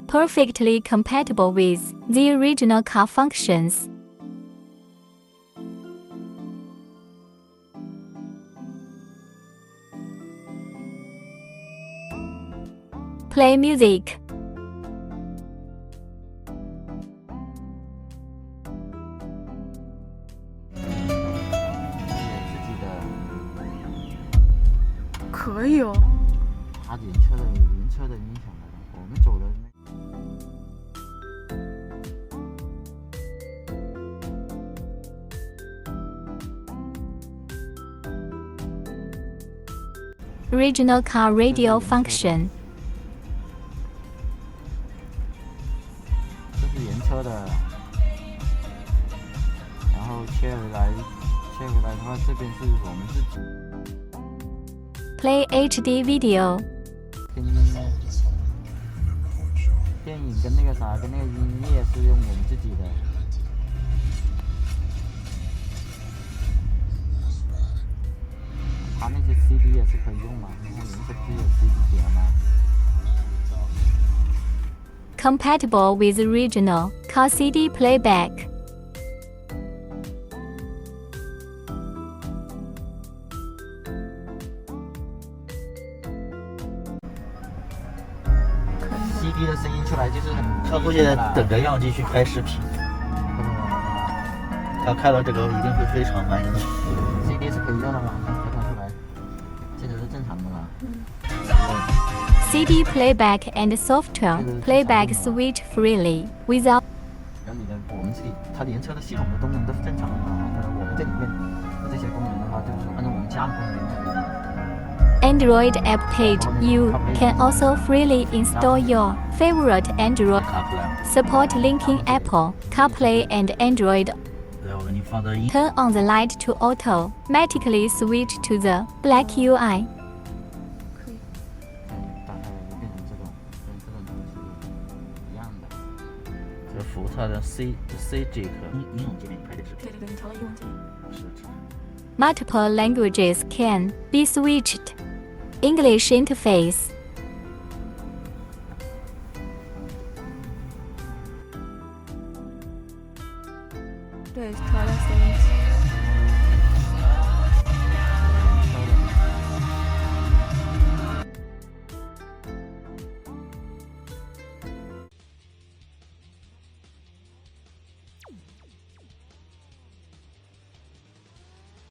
perfectly compatible with the original car functions. Play music.可以哦。它原车的音响来的，我们走的Original car radio function. 这是原车的，然后切回来的话，这边是我们自己。Play HD video. 电影跟那个啥，跟那个音乐是用我们自己的。它那些 CD 也是可以用嘛，然后原车不是有 CD 碟吗？ Compatible with original car CD playback. CD 的声音出来就是很。他估计在等着样机去拍视频。他看到这个一定会非常满意。CD 是可以用的嘛？看出来，这个是正常的嘛CD playback and software playback switch freely without. 然后你的我们自己，它原车的系统的功能都是正常的嘛？可能我们这里面的这些功能的话，就是按照我们加的功能。Android app page. You can also freely install your favorite Android. Support linking Apple, Carplay and Android. 对，我给你放到音。 Turn on the light to automatically switch to the black UI. 可以。大概就变成这种，跟这种都是一样的。这福特的 C 这个应用界面拍的视频。对，你调到应用界面。是。 Multiple languages can be switched. English interface. 对，调了